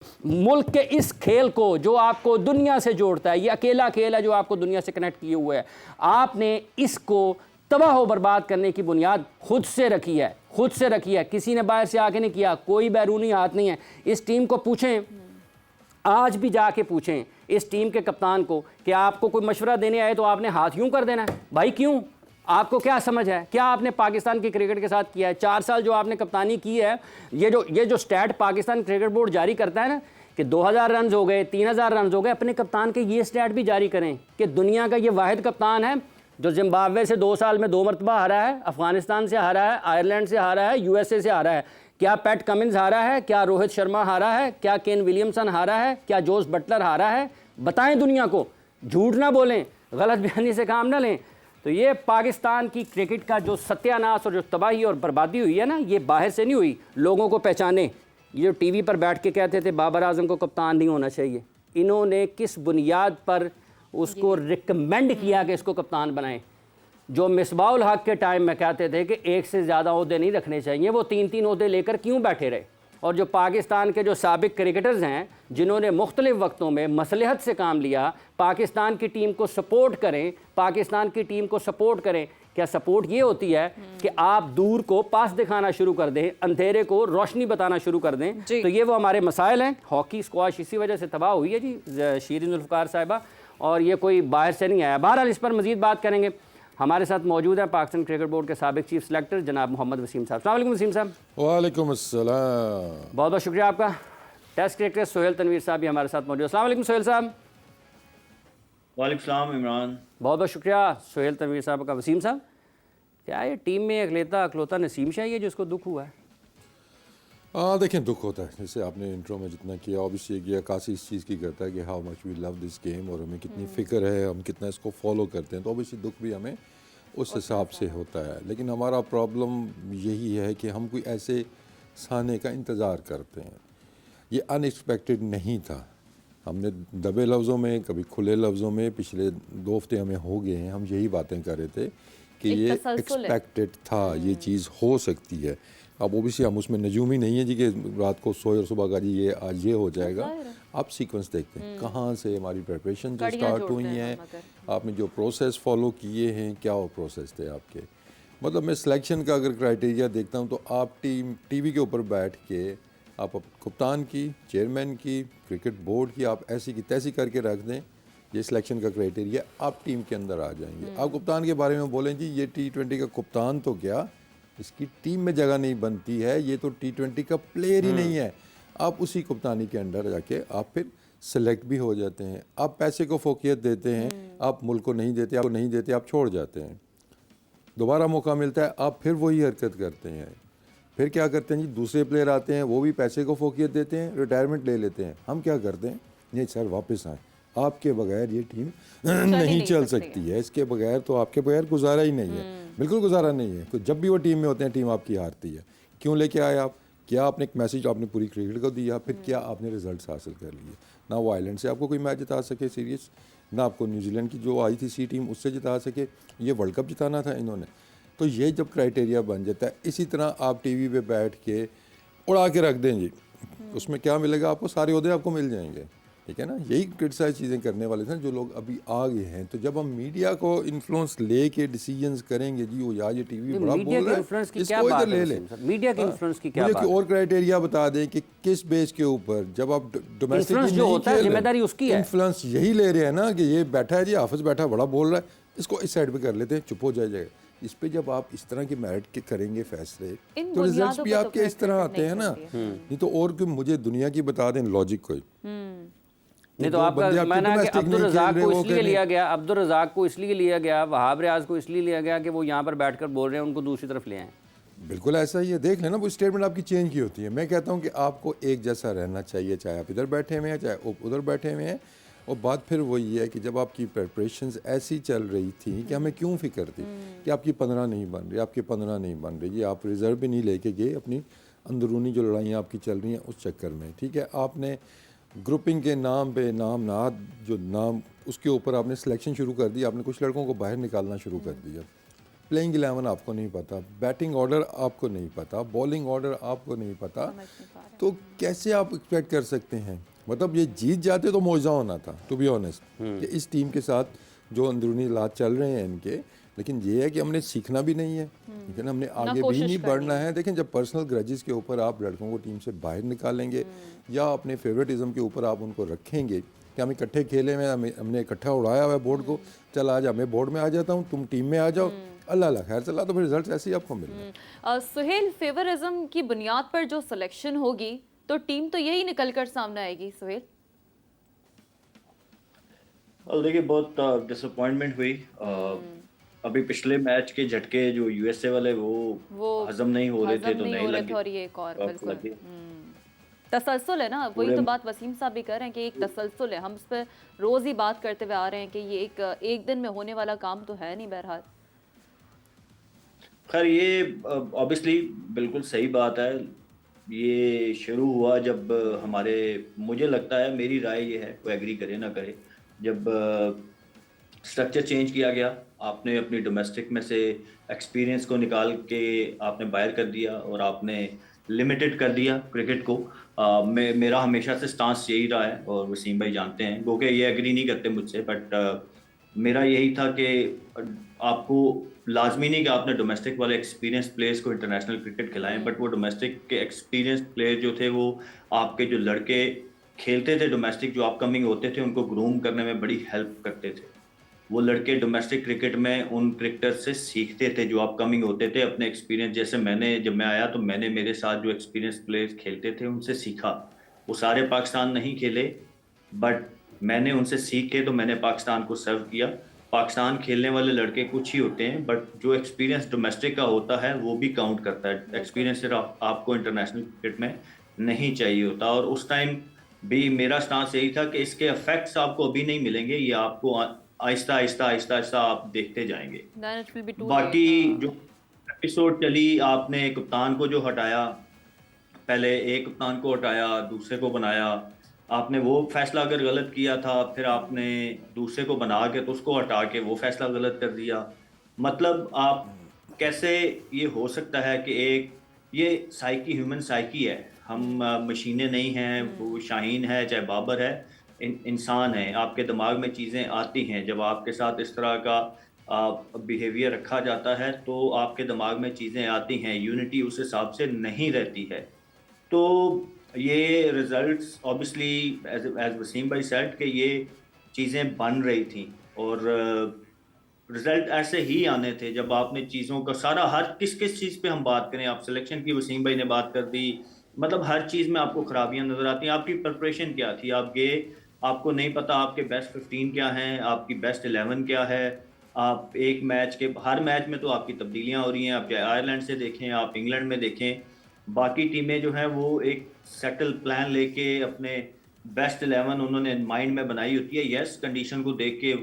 मुल्क के इस खेल को जो आपको दुनिया से जोड़ता है, ये अकेला खेल है जो आपको दुनिया से कनेक्ट किए हुए है, आपने इसको तबाह व बर्बाद करने की बुनियाद खुद से रखी है, खुद से रखी है। किसी ने बाहर से आके नहीं किया, कोई बैरूनी हाथ नहीं है। इस टीम को पूछें, आज भी जाके पूछें इस टीम के कप्तान को कि आपको कोई मशवरा देने आए तो आपने हाथ यूं कर देना है? भाई क्यों? आपको क्या समझ है? क्या आपने पाकिस्तान की क्रिकेट के साथ किया है? 4 साल जो आपने कप्तानी की है, ये जो स्टैट पाकिस्तान क्रिकेट बोर्ड जारी करता है ना कि 2000 रन हो गए, 3000 रन हो गए, अपने कप्तान के ये स्टैट भी जारी करें कि दुनिया का ये वाहिद कप्तान है जो जिम्बाब्वे से 2 साल में 2 मरतबा हारा है, अफगानिस्तान से हारा है, आयरलैंड से हारा है, यूएसए से हारा है। क्या पैट कमिंस हारा है? क्या रोहित शर्मा हारा है? क्या केन विलियमसन हारा है? क्या जोस बटलर हारा है? बताएं दुनिया को, झूठ ना बोलें, गलत बयानी से काम ना लें। तो ये पाकिस्तान की क्रिकेट का जो सत्यानाश और जो तबाही और बर्बादी हुई है ना, ये बाहर से नहीं हुई, लोगों को पहचाने। ये जो टीवी पर बैठ के कहते थे बाबर आजम को कप्तान नहीं होना चाहिए, इन्होंने किस बुनियाद पर उसको रिकमेंड किया कि इसको कप्तान बनाएं? जो मिसबाउल हक के टाइम में कहते थे कि एक से ज़्यादा ओहदे नहीं रखने चाहिए, वो 3-3 ओहदे लेकर क्यों बैठे रहे? और जो पाकिस्तान के जो साबिक क्रिकेटर्स हैं जिन्होंने मुख्तलिफ वक्तों में मसलहत से काम लिया, पाकिस्तान की टीम को सपोर्ट करें, पाकिस्तान की टीम को सपोर्ट करें। क्या सपोर्ट ये होती है कि आप दूर को पास दिखाना शुरू कर दें, अंधेरे को रोशनी बताना शुरू कर दें? तो ये वो हमारे मसाइल हैं। हॉकी स्क्वाश इसी वजह से तबाह हुई है जी शीरीन जुल्फ़िकार साहिबा, और ये कोई बाहर से नहीं आया। बहरहाल इस पर मज़ीद बात करेंगे। हमारे साथ मौजूद हैं पाकिस्तान क्रिकेट बोर्ड के साबिक चीफ सेलेक्टर जनाब मोहम्मद वसीम साहब। अस्सलाम वालेकुम वसीम साहब। वालेकुम अस्सलाम। बहुत बहुत शुक्रिया आपका। टेस्ट क्रिकेटर सोहेल तनवीर साहब भी हमारे साथ मौजूद। अस्सलाम वालेकुम सोहेल साहब। वालेकुम सलाम इमरान। बहुत बहुत शुक्रिया सोहेल तनवीर साहब का। वसीम साहब, क्या ये टीम में अकलौता नसीम शाही है जिसको दुख हुआ है? देखें, दुख होता है, जैसे आपने इंट्रो में जितना किया ऑब्वियसली ये अक्कासी इस चीज़ की करता है कि how much we love this game और हमें कितनी फ़िक्र है, हम कितना इसको फॉलो करते हैं, तो ऑब्वियसली दुख भी हमें उस हिसाब से होता है। लेकिन हमारा प्रॉब्लम यही है कि हम कोई ऐसे साने का इंतज़ार करते हैं। ये अनएक्सपेक्टेड नहीं था। हमने दबे लफ्ज़ों में, कभी खुले लफ्ज़ों में, पिछले 2 हफ्ते हमें हो गए हैं, हम यही बातें कर रहे थे कि ये एक्सपेक्टेड था, ये चीज़ हो सकती है। अब ओबियसली हम उसमें नजूम ही नहीं है जी कि रात को सोए और सुबह का जी ये आज ये हो जाएगा। आप सीक्वेंस देखते हैं कहाँ से हमारी प्रिपरेशन जो स्टार्ट हुई हैं, आपने जो प्रोसेस फॉलो किए हैं, क्या वो प्रोसेस थे आपके। मतलब मैं सिलेक्शन का अगर क्राइटेरिया देखता हूँ तो आप टीवी के ऊपर बैठ के आप कप्तान की, चेयरमैन की, क्रिकेट बोर्ड की आप ऐसी की तैसी करके रख दें, ये सिलेक्शन का क्राइटेरिया, आप टीम के अंदर आ जाएंगे। आप कप्तान के बारे में बोलें जी ये T20 का कप्तान तो क्या, इसकी टीम में जगह नहीं बनती है, ये तो T20 का प्लेयर ही नहीं है। आप उसी कप्तानी के अंडर जाके आप फिर सेलेक्ट भी हो जाते हैं। आप पैसे को फोकियत देते हैं, आप मुल्क को नहीं देते, आपको नहीं देते, आप छोड़ जाते हैं। दोबारा मौका मिलता है, आप फिर वही हरकत करते हैं। फिर क्या करते हैं जी, दूसरे प्लेयर आते हैं, वो भी पैसे को फोकियत देते हैं, रिटायरमेंट ले लेते हैं। हम क्या करते हैं, नहीं सर वापस आए, आपके बगैर ये टीम नहीं चल सकती है, इसके बगैर तो आपके बगैर गुजारा ही नहीं है, बिल्कुल गुजारा नहीं है। तो जब भी वो टीम में होते हैं टीम आपकी हारती है। क्यों लेके आए आप? क्या आपने एक मैसेज आपने पूरी क्रिकेट को दिया, फिर क्या आपने रिजल्ट्स हासिल कर लिए? ना वो आइलैंड से आपको कोई मैच जिता सके सीरीज, ना आपको न्यूजीलैंड की जो आई थी सी टीम उससे जिता सके, ये वर्ल्ड कप जिताना था इन्होंने। तो ये जब क्राइटेरिया बन जाता है, इसी तरह आप टीवी पे बैठ के उड़ा के रख दें जी, उसमें क्या मिलेगा आपको? सारे ओहदे आपको मिल जाएंगे, ठीक है ना। यही क्रिटिसाइज चीज़ें करने वाले थे जो लोग अभी आ गए हैं। तो जब हम मीडिया को इन्फ्लुएंस लेके डिसीजंस करेंगे जी, वो यार ये टीवी बड़ा बोल रहा है, इसको इधर ले ले। मीडिया के इन्फ्लुएंस की क्या बात है? और क्राइटेरिया बता दें कि किस बेस के ऊपर, जब आप डोमेस्टिक जो होता है जिम्मेदारी उसकी है, इन्फ्लुएंस यही ले रहे हैं ना कि ये बैठा है जी, हाफिज बैठा बड़ा बोल रहा है, इसको इस साइड पे कर लेते हैं, चुप हो जाएगा। इस पे जब आप इस तरह के मेरिट के करेंगे फैसले, तो रिजल्ट्स भी आपके इस तरह आते हैं ना। नहीं तो और कि मुझे दुनिया की बता दें लॉजिक कोई नहीं। तो आपका माना कि अब्दुल रज़ाक को इसलिए लिया गया, अब्दुल रज़ाक को इसलिए लिया गया, वहाब रियाज को इसलिए लिया गया कि वो यहाँ पर बैठकर बोल रहे हैं, उनको दूसरी तरफ ले आए। बिल्कुल ऐसा ही है। देख लेना, वो स्टेटमेंट आपकी चेंज की होती है। मैं कहता हूँ कि आपको एक जैसा रहना चाहिए, चाहे आप इधर बैठे हुए हैं, चाहे उधर बैठे हुए हैं। और बात फिर वही है कि जब आपकी प्रिपरेशंस ऐसी चल रही थी कि हमें क्यों फिक्र थी कि आपकी 15 नहीं बन रही, आपकी 15 नहीं बन रही, ये आप रिजर्व भी नहीं लेके गए, अपनी अंदरूनी जो लड़ाइयाँ आपकी चल रही हैं उस चक्कर में, ठीक है। आपने ग्रुपिंग के नाम पे नाम नाद जो नाम उसके ऊपर आपने सिलेक्शन शुरू कर दी, आपने कुछ लड़कों को बाहर निकालना शुरू कर दिया। प्लेइंग 11 आपको नहीं पता, बैटिंग ऑर्डर आपको नहीं पता, बॉलिंग ऑर्डर आपको नहीं पता, तो कैसे आप एक्सपेक्ट कर सकते हैं? मतलब ये जीत जाते तो मौजा होना था, टू बी ऑनेस्ट, कि इस टीम के साथ जो अंदरूनी हालात चल रहे हैं इनके, लेकिन ये है कि हमने सीखना भी नहीं है, लेकिन हमने आगे भी नहीं बढ़ना है। देखें, जब पर्सनल ग्रजेस के ऊपर आप लड़कों को टीम से बाहर निकालेंगे या अपने फेवरेटिज्म के ऊपर आप उनको रखेंगे कि हम इकट्ठे खेले में, हमने इकट्ठा उड़ाया हुआ है बोर्ड को, चल आज मैं बोर्ड में आ जाता हूँ, तुम टीम में आ जाओ, अल्लाह अल्लाह खैर चला, तो फिर रिजल्ट ऐसे ही आपको मिलना है। सुहेल, फेवरिज्म की बुनियाद पर जो सिलेक्शन होगी तो टीम तो यही निकल कर सामने आएगी। सुहेल, और देखिए बहुत डिसअपॉइंटमेंट हुई। अभी पिछले मैच के झटके जो यूएसए वाले वो हजम नहीं हो रहे थे, तो नहीं लगे। और ये एक और बिल्कुल तसलसल है ना, वही तो बात वसीम साहब भी कर रहे हैं कि एक तसलसल है, हम इस पर रोज ही बात करते हुए आ रहे हैं कि ये एक दिन में होने वाला काम तो है नहीं। बहरहाल खैर ये ऑब्वियसली बिल्कुल सही बात है। ये शुरू हुआ जब हमारे, मुझे लगता है, मेरी राय ये है, कोई एग्री करे ना करे, जब स्ट्रक्चर चेंज किया गया, आपने अपनी डोमेस्टिक में से एक्सपीरियंस को निकाल के आपने बाहर कर दिया और आपने लिमिटेड कर दिया क्रिकेट को। मेरा हमेशा से स्टांस यही रहा है, और वसीम भाई जानते हैं, क्योंकि ये एग्री नहीं करते मुझसे, बट मेरा यही था कि आपको लाजमी नहीं कि आपने डोमेस्टिक वाले एक्सपीरियंस प्लेयर्स को इंटरनेशनल क्रिकेट खिलाएं, बट वो डोमेस्टिक के एक्सपीरियंस प्लेयर जो थे, वो आपके जो लड़के खेलते थे डोमेस्टिक, जो अपकमिंग होते थे, उनको ग्रूम करने में बड़ी हेल्प करते थे। वो लड़के डोमेस्टिक क्रिकेट में उन क्रिकेटर से सीखते थे जो अपकमिंग होते थे, अपने एक्सपीरियंस। जैसे जब मैं आया तो मैंने मेरे साथ जो एक्सपीरियंस प्लेयर्स खेलते थे उनसे सीखा। वो सारे पाकिस्तान नहीं खेले, बट मैंने उनसे सीख के तो मैंने पाकिस्तान को सर्व किया। पाकिस्तान खेलने वाले लड़के कुछ ही होते हैं, बट जो एक्सपीरियंस डोमेस्टिक का होता है वो भी काउंट करता है। एक्सपीरियंस सिर्फ आपको इंटरनेशनल क्रिकेट में नहीं चाहिए होता। और उस टाइम भी मेरा स्टांस यही था कि इसके इफेक्ट्स आपको अभी नहीं मिलेंगे, ये आपको आहिस्ता आहिस्ता आहिस्ता आहिस्ता आप देखते जाएंगे। बाकी जो एपिसोड चली, आपने कप्तान को जो हटाया, पहले एक कप्तान को हटाया, दूसरे को बनाया, आपने वो फैसला अगर गलत किया था, फिर आपने दूसरे को बना के तो उसको हटा के वो फैसला गलत कर दिया। मतलब आप कैसे, ये हो सकता है कि एक ये साइकी, ह्यूमन साइकी है, हम मशीनें नहीं हैं, वो शाहीन है चाहे बाबर है, इंसान है। आपके दिमाग में चीज़ें आती हैं, जब आपके साथ इस तरह का बिहेवियर रखा जाता है तो आपके दिमाग में चीज़ें आती हैं, यूनिटी उस हिसाब से नहीं रहती है। तो ये रिजल्ट्स ऑब्वियसली एज वसीम भाई सेड कि ये चीज़ें बन रही थी, और रिजल्ट ऐसे ही आने थे जब आपने चीज़ों का सारा, हर किस चीज़ पे हम बात करें, आप सिलेक्शन की वसीम भाई ने बात कर दी, मतलब हर चीज़ में आपको खराबियां नज़र आती हैं। आपकी प्रिपरेशन क्या थी, आप गए, आपको नहीं पता आपके बेस्ट 15 क्या हैं, आपकी बेस्ट 11 क्या है। आप एक मैच के, हर मैच में तो आपकी तब्दीलियां हो रही हैं, आप चाहे आयरलैंड से देखें, आप इंग्लैंड में देखें, बाकी टीमें जो हैं वो एक सेटल प्लान लेके अपने बेस्ट 11 उन्होंने माइंड में बनाई होती है। यस, कंडीशन को देख के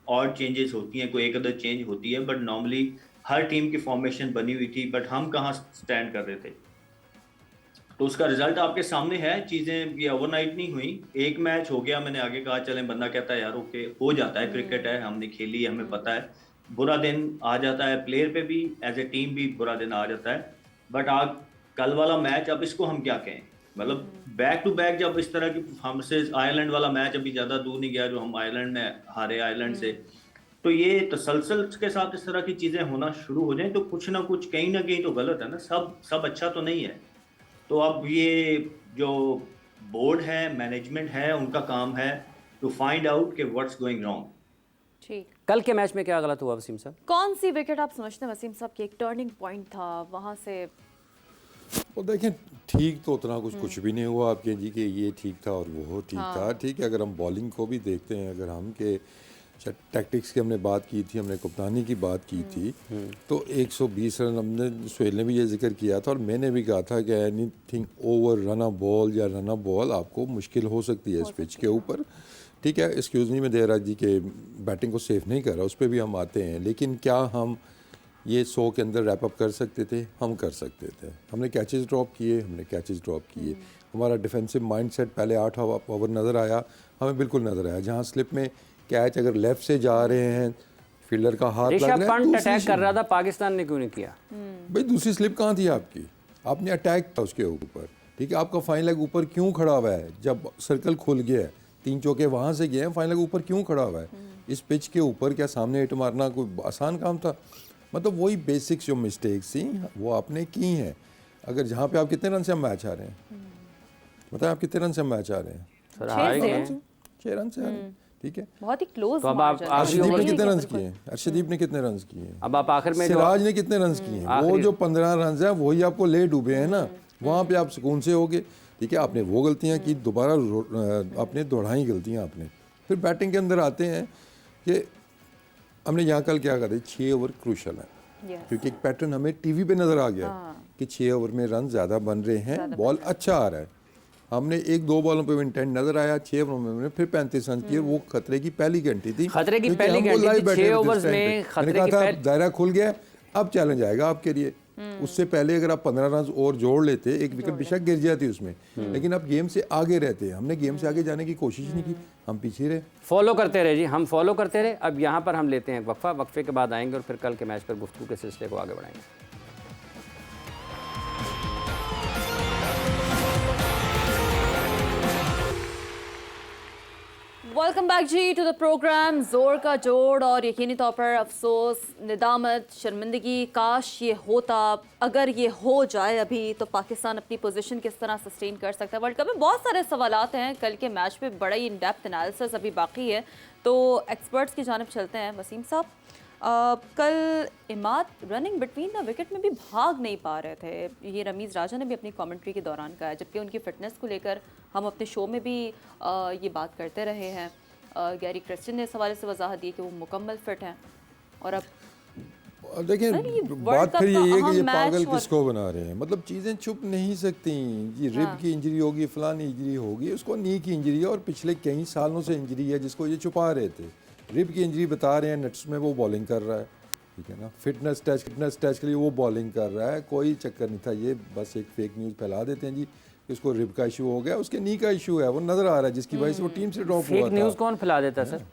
और चेंजेस होती हैं, कोई एक अदर चेंज होती है, बट नॉर्मली हर टीम की फॉर्मेशन बनी हुई थी। बट हम कहाँ स्टैंड कर रहे थे, तो उसका रिजल्ट आपके सामने है। चीज़ें ये ओवरनाइट नहीं हुई, एक मैच हो गया, मैंने आगे कहा चलें, बंदा कहता है यार ओके, हो जाता है, क्रिकेट है, हमने खेली, हमें पता है, बुरा दिन आ जाता है, प्लेयर पे भी, एज ए टीम भी बुरा दिन आ जाता है। बट आज कल वाला मैच, अब इसको हम क्या कहें, मतलब बैक टू बैक जब इस तरह की परफॉर्मेंसेज, आयरलैंड वाला मैच अभी ज़्यादा दूर नहीं गया जो हम आयरलैंड में हारे आयरलैंड से, तो ये तसलसल के साथ इस तरह की चीज़ें होना शुरू हो जाएं तो कुछ ना कुछ कहीं ना कहीं तो गलत है ना, सब अच्छा तो नहीं है। तो अब ये जो बोर्ड है, मैनेजमेंट है, उनका काम है टू फाइंड आउट कि व्हाट्स गोइंग रॉन्ग। ठीक, कल के मैच में क्या गलत हुआ वसीम साहब? कौन सी विकेट आप समझते हैं वसीम साहब की एक टर्निंग पॉइंट था वहां से? वो देखें, ठीक तो उतना कुछ भी नहीं हुआ आपके जी कि ये ठीक था और वो ठीक था। ठीक है, अगर हम बॉलिंग को भी देखते हैं, अगर हम के टैक्टिक्स की हमने बात की थी, हमने कप्तानी की बात की थी, तो 120 रन हमने, सुहेल ने भी ये जिक्र किया था और मैंने भी कहा था कि anything over run a ball या रन अ बॉल आपको मुश्किल हो सकती है इस पिच के ऊपर। ठीक है, एक्सक्यूज़ नहीं, मैं दे रहा जी कि बैटिंग को सेफ नहीं कर रहा, उस पर भी हम आते हैं, लेकिन क्या हम ये 100 के अंदर रैप अप कर सकते थे? हम कर सकते थे। हमने कैचेस ड्रॉप किए, हमारा डिफेंसिव माइंडसेट पहले 8 ओवर नज़र आया, हमें बिल्कुल नज़र आया, जहाँ स्लिप में कैच अगर लेफ़्ट से जा रहे हैं फील्डर का हाथ लग ऋषभ रहा है, पंत दूसरी अटैक कर रहा था, पाकिस्तान ने क्यों नहीं किया? भाई दूसरी स्लिप कहाँ थी आपकी? आपने अटैक था उसके ऊपर, ठीक है। आपका फाइन लेग ऊपर क्यों खड़ा हुआ है? जब सर्कल खुल गया है, 3 चौके वहाँ से गए हैं, फाइन लेग ऊपर क्यों खड़ा हुआ है? इस पिच के ऊपर क्या सामने हिट मारना कोई आसान काम था? मतलब वही बेसिक्स जो मिस्टेक्स थी वो आपने की हैं। अगर जहाँ पे आप कितने रन से हम मैच आ रहे हैं, बताएं आप कितने रन से हम मैच आ रहे हैं? सर हार गए हैं। 6 रन से आ रहे हैं, ठीक है। बहुत ही क्लोज तो अब आप अर्शदीप ने कितने रन किए हैं? अर्शदीप ने कितने रन किए हैं? अब आप आखिर में जो सिराज ने कितने रन किए हैं? वो जो 15 रन हैं वही आपको ले डूबे हैं ना, वहाँ पे आप सुकून से होगे, ठीक है। आपने वो गलतियाँ की, दोबारा आपने दोहराई गलतियाँ आपने। फिर बैटिंग के अंदर आते हैं कि हमने यहाँ कल क्या कहा, 6 ओवर क्रूशल है, क्योंकि एक पैटर्न हमें टीवी पे नज़र आ गया कि 6 ओवर में रन ज़्यादा बन रहे हैं, बॉल अच्छा आ रहा है। हमने 1-2 बॉलों पे इंटेंट नजर आया, 6 ओवर में फिर 35 रन किए। वो खतरे की पहली घंटी थी, खतरे की क्योंकि पहली हम वो घंटी live थी, बैठे 6 थे ओवर्स उस time में पे। खतरे मैंने कहा की था दायरा खुल गया, अब चैलेंज आएगा आपके लिए। उससे पहले अगर आप 15 रन और जोड़ लेते, एक विकेट बेशक गिर जाती उसमें, लेकिन आप गेम से आगे रहते। हमने गेम से आगे जाने की कोशिश नहीं की, हम पीछे रहे। फॉलो करते रहे जी, हम फॉलो करते रहे। अब यहाँ पर हम लेते हैं वक्फा, वक्फे के बाद आएंगे और फिर कल के मैच पर गुफ्तगू के सिलसिले को आगे बढ़ाएंगे। वेलकम बैक जी टू द प्रोग्राम। जोर का जोड़ और यकीनी तौर पर अफसोस, निदामत, शर्मिंदगी, काश ये होता। अगर ये हो जाए अभी तो पाकिस्तान अपनी पोजीशन किस तरह सस्टेन कर सकता है वर्ल्ड कप में? बहुत सारे सवालात हैं। कल के मैच पे बड़ा ही इन डेप्थ एनालिसिस अभी बाकी है, तो एक्सपर्ट्स की जानिब चलते हैं। वसीम साहब, कल Imad running between the wicket में भी भाग नहीं पा रहे थे, ये रमीज़ राजा ने भी अपनी कमेंट्री के दौरान कहा है, जबकि उनकी फ़िटनेस को लेकर हम अपने शो में भी ये बात करते रहे हैं। गैरी क्रिस्टियन ने इस हवाले से वजाहत दी कि वो मुकम्मल फिट हैं। और अब देखिए वर्ल्ड बात कप फिर का ये है कि अहम ये मैच पागल और- किसको बना रहे हैं। मतलब चीज़ें छुप नहीं सकती। ये रिब की इंजरी होगी, फलानी इंजरी होगी, उसको नी की इंजरी है और पिछले कई सालों से इंजरी है जिसको ये छुपा रहे थे। रिब की इंजरी बता रहे हैं, नेट्स में वो बॉलिंग कर रहा है, ठीक है ना। फिटनेस टेस्ट के लिए वो बॉलिंग कर रहा है, कोई चक्कर नहीं था। ये बस एक फेक न्यूज़ फैला देते हैं जी कि उसको रिब का इशू हो गया, उसके नी का इशू है, वो नज़र आ रहा है, जिसकी वजह से वो टीम से ड्रॉप हुआ था। फेक न्यूज़ कौन फैला देता सर?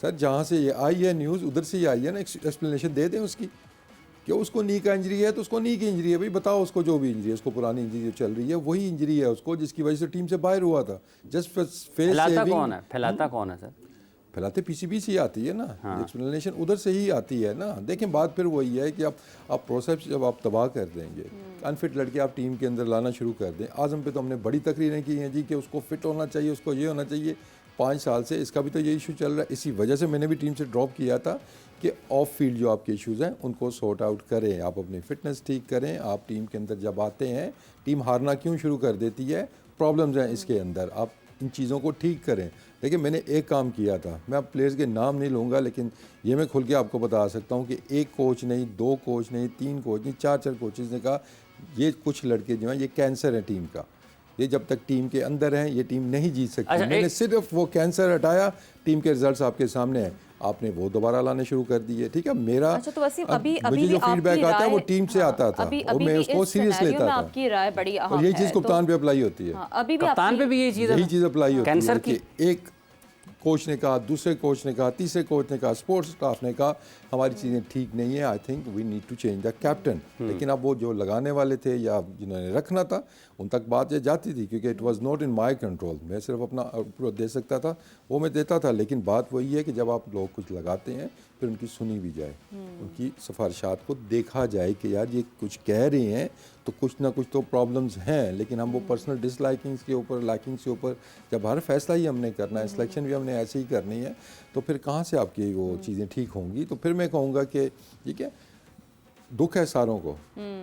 सर जहाँ से ये आई है न्यूज़, उधर से ही आई है ना, एक्सप्लेनेशन दे दें उसकी कि उसको नी का इंजरी है तो उसको नी की इंजरी है। भाई बताओ उसको जो भी इंजरी है, उसको पुरानी इंजरी जो चल रही है वही इंजरी है उसको, जिसकी वजह से टीम से बाहर हुआ था। जस्ट फेस फैलाता कौन है? फैलाता कौन है सर? फैलाते पीसीबी से ही आती है ना, एक्सप्लेनेशन उधर से ही आती है ना। देखें बात फिर वही है कि आप प्रोसेस जब आप तबाह कर देंगे, अनफिट लड़के आप टीम के अंदर लाना शुरू कर दें। आजम पे तो हमने बड़ी तकरीरें की हैं जी कि उसको फिट होना चाहिए, उसको ये होना चाहिए। 5 साल से इसका भी तो ये इशू चल रहा है। इसी वजह से मैंने भी टीम से ड्रॉप किया था कि ऑफ फील्ड जो आपके इश्यूज़ हैं उनको सॉर्ट आउट करें, आप अपनी फिटनेस ठीक करें। आप टीम के अंदर जब आते हैं, टीम हारना क्यों शुरू कर देती है, प्रॉब्लम्स हैं इसके अंदर, आप इन चीज़ों को ठीक करें। देखिए मैंने एक काम किया था, मैं अब प्लेयर्स के नाम नहीं लूँगा, लेकिन ये मैं खुल के आपको बता सकता हूँ कि एक कोच नहीं, 2 कोच नहीं, 3 कोच नहीं, 4 कोचेज़ ने कहा ये कुछ लड़के जो हैं ये कैंसर है टीम का, ये जब तक टीम के अंदर हैं ये टीम नहीं जीत सकती। अच्छा, मैंने सिर्फ वो कैंसर हटाया, टीम के रिजल्ट्स आपके सामने हैं, आपने वो दोबारा लाने शुरू कर दिए, ठीक है। मेरा अच्छा, तो वसीम, अभी मुझे जो फीडबैक आता है वो टीम से आता था अभी और मैं उसको सीरियस लेता था। आपकी राय बड़ी अहम और यही है, चीज़ तो- कप्तान पे अप्लाई होती है। हाँ, अभी भी कप्तान पे भी यही चीज़ यही है। चीज़ अप्लाई होती कैंसर है कि एक कोच ने कहा, दूसरे कोच ने कहा, तीसरे कोच ने कहा, स्पोर्ट्स स्टाफ ने कहा हमारी चीज़ें ठीक नहीं है, I think we need to change the captain. लेकिन अब वो जो लगाने वाले थे या जिन्होंने रखना था उन तक बात ये जाती थी, क्योंकि it was not in my control. मैं सिर्फ अपना आउटपुट दे सकता था, वो मैं देता था। लेकिन बात वही है कि जब आप लोग कुछ लगाते हैं फिर उनकी सुनी भी जाए, उनकी सिफारिशात को देखा जाए कि यार ये कुछ कह रहे हैं तो कुछ ना कुछ तो प्रॉब्लम्स हैं। लेकिन हम वो पर्सनल डिसलाइकिंग्स के ऊपर, लाइकिंग्स के ऊपर जब हर फैसला ही हमने करना है, सिलेक्शन भी हमने ऐसे ही करनी है, तो फिर कहाँ से आपकी वो चीज़ें ठीक होंगी। तो फिर मैं कहूँगा कि ठीक है, दुख है सारों को,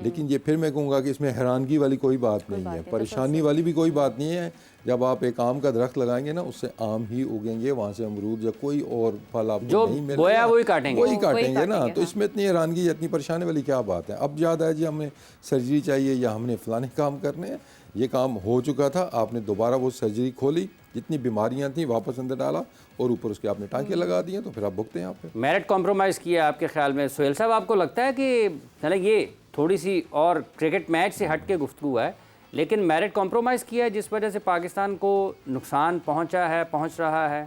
लेकिन ये फिर मैं कहूँगा कि इसमें हैरानगी वाली कोई बात नहीं है, परेशानी वाली भी कोई बात नहीं है। जब आप एक आम का दरख्त लगाएंगे ना, उससे आम ही उगेंगे, वहाँ से अमरूद या कोई और फल आपको जो नहीं मिलेगा, बोया वही काटेंगे। वही काटेंगे ना। काटेंगे, तो इसमें इतनी हैरानगी, इतनी परेशानी वाली क्या बात है। अब याद है जी हमें सर्जरी चाहिए या हमने फलाने काम करने हैं, ये काम हो चुका था, आपने दोबारा वो सर्जरी खोली, जितनी बीमारियां थी वापस अंदर डाला और ऊपर उसके आपने टांके लगा दिए, तो फिर आप भुगते हैं यहाँ पे। मेरिट कॉम्प्रोमाइज़ किया आपके ख्याल में? सोहेल साहब, आपको लगता है कि चलो ये थोड़ी सी और क्रिकेट मैच से हट के गुफ्तगू है, लेकिन मेरिट कॉम्प्रोमाइज़ किया है जिस वजह से पाकिस्तान को नुकसान पहुंचा है, पहुंच रहा है?